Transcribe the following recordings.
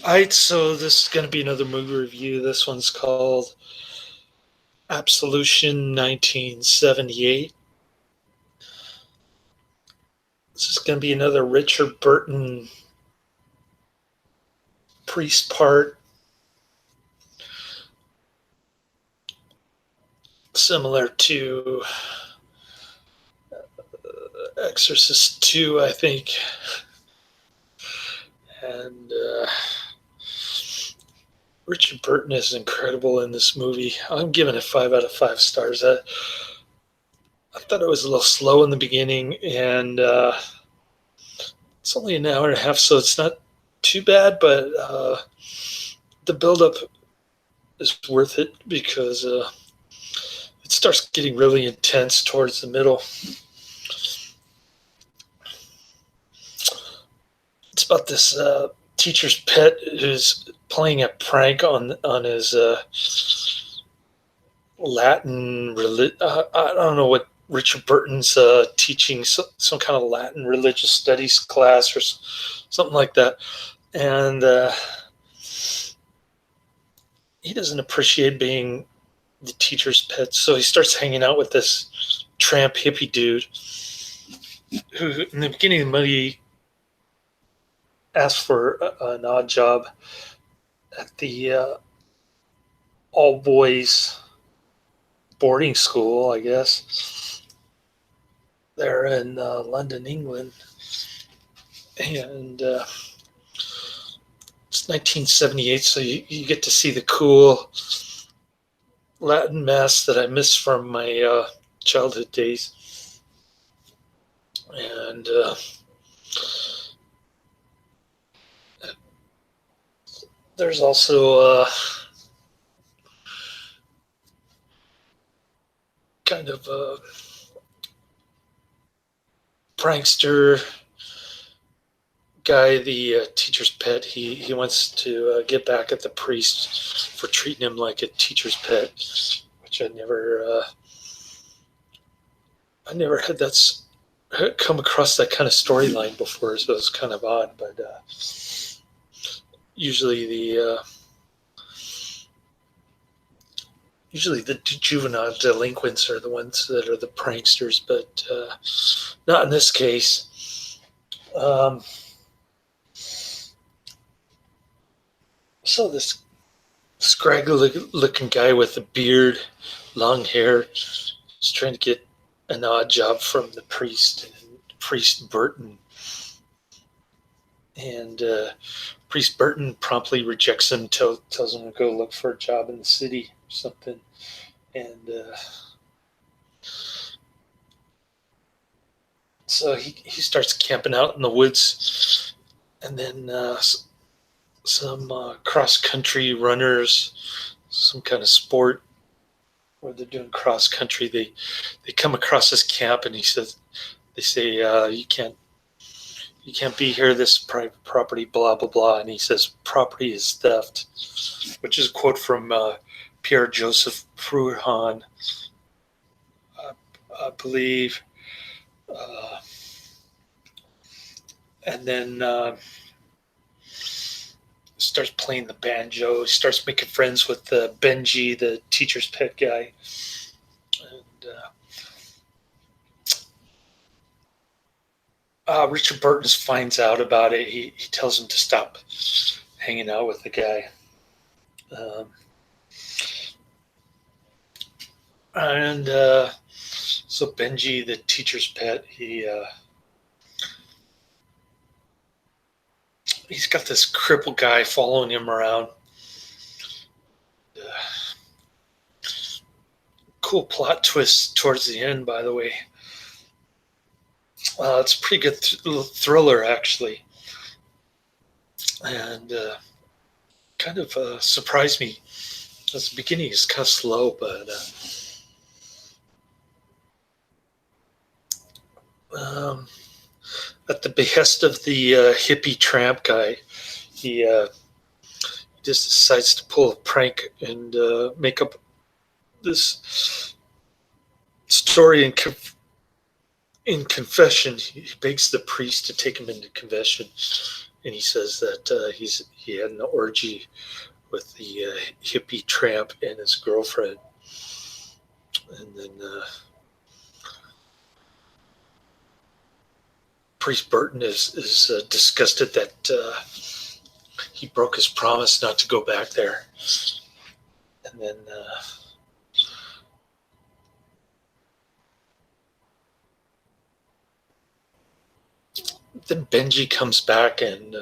Alright, so this is going to be another movie review. This one's called Absolution 1978. This is going to be another Richard Burton priest part, similar to Exorcist 2, I think. And Richard Burton is incredible in this movie. I'm giving it 5 out of 5 stars. I thought it was a little slow in the beginning, and it's only an hour and a half, so it's not too bad, but the build-up is worth it because it starts getting really intense towards the middle. It's about this teacher's pet who's playing a prank on his Latin. I don't know what Richard Burton's teaching, some kind of Latin religious studies class or something like that, and he doesn't appreciate being the teacher's pet, so he starts hanging out with this tramp hippie dude who, in the beginning of the movie, asked for an odd job at the all boys boarding school, I guess. They're in London, England, and it's 1978, so you get to see the cool Latin mass that I miss from my childhood days. And there's also kind of a prankster guy, the teacher's pet. He wants to get back at the priest for treating him like a teacher's pet, which I never had come across that kind of storyline before, so it's kind of odd. But usually the juvenile delinquents are the ones that are the pranksters, but not in this case. So this scraggly-looking guy with a beard, long hair, is trying to get an odd job from the priest Burton, and Priest Burton promptly rejects him, tells him to go look for a job in the city or something, and so he starts camping out in the woods, and then some cross-country runners, some kind of sport where they're doing cross-country, they come across this camp, and they say you can't be here, this private property, blah blah blah, and he says property is theft, which is a quote from Pierre Joseph Proudhon, I believe, and then starts playing the banjo, starts making friends with Benji, the teacher's pet guy, and Richard Burton finds out about it. He tells him to stop hanging out with the guy. And so Benji, the teacher's pet, he's got this crippled guy following him around. Cool plot twist towards the end, by the way. It's a pretty good thriller, actually, and kind of surprised me. At the beginning, it's kind of slow, but at the behest of the hippie tramp guy, he just decides to pull a prank and make up this story in confession. He begs the priest to take him into confession, and he says that he had an orgy with the hippie tramp and his girlfriend, and then Priest Burton is disgusted that he broke his promise not to go back there, and then Benji comes back and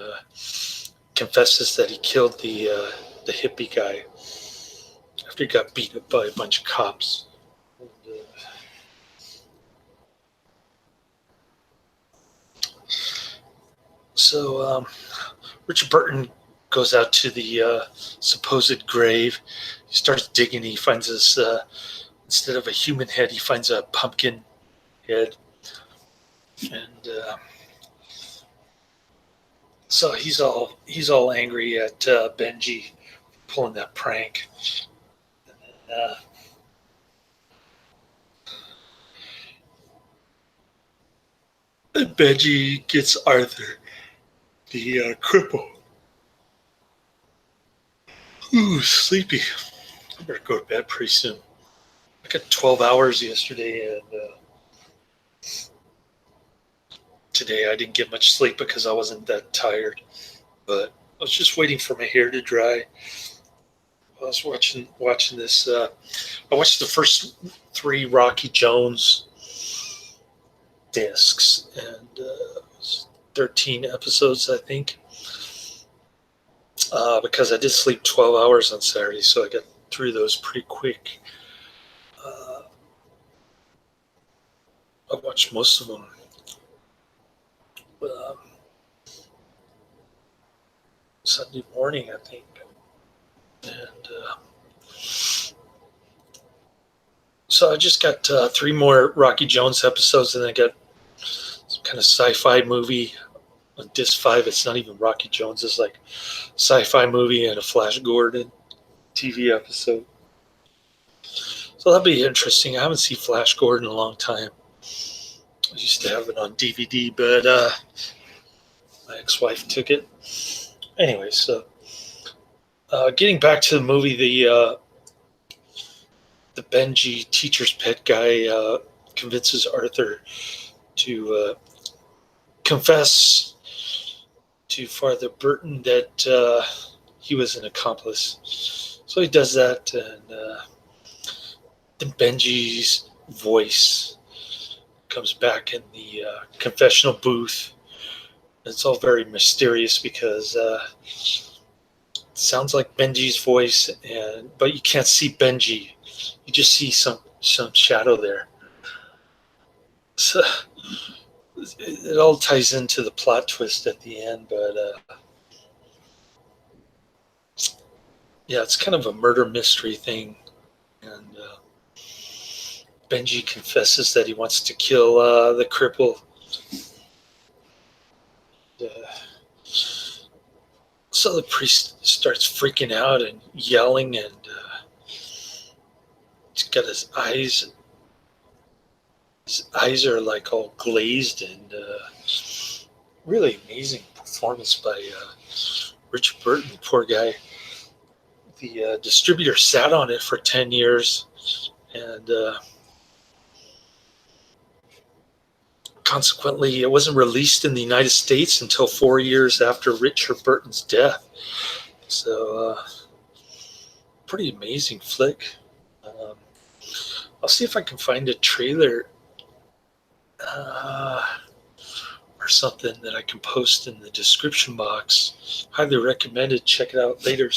confesses that he killed the hippie guy after he got beaten up by a bunch of cops. And, so Richard Burton goes out to the supposed grave. He starts digging. He finds this instead of a human head, he finds a pumpkin head, and so he's all angry at Benji pulling that prank. And Benji gets Arthur, the cripple. Ooh, sleepy. I better go to bed pretty soon. I got 12 hours yesterday, and today I didn't get much sleep because I wasn't that tired. But I was just waiting for my hair to dry. I was watching this. I watched the first 3 Rocky Jones discs, and 13 episodes, I think. Because I did sleep 12 hours on Saturday, so I got through those pretty quick. I watched most of them. Sunday morning, I think. And so I just got 3 more Rocky Jones episodes, and I got some kind of sci-fi movie on disc 5. It's not even Rocky Jones. It's like sci-fi movie and a Flash Gordon TV episode. So that'll be interesting. I haven't seen Flash Gordon in a long time. I used to have it on DVD, but my ex-wife took it. Anyway, so getting back to the movie, the Benji teacher's pet guy convinces Arthur to confess to Father Burton that he was an accomplice. So he does that, and then Benji's voice comes back in the confessional booth. It's all very mysterious because it sounds like Benji's voice, but you can't see Benji. You just see some shadow there. So it all ties into the plot twist at the end, but yeah, it's kind of a murder mystery thing, and Benji confesses that he wants to kill the cripple. So the priest starts freaking out and yelling, and he's got his eyes. His eyes are like all glazed, and really amazing performance by Richard Burton, poor guy. The distributor sat on it for 10 years, and consequently, it wasn't released in the United States until 4 years after Richard Burton's death. So, pretty amazing flick. I'll see if I can find a trailer or something that I can post in the description box. Highly recommended. Check it out later.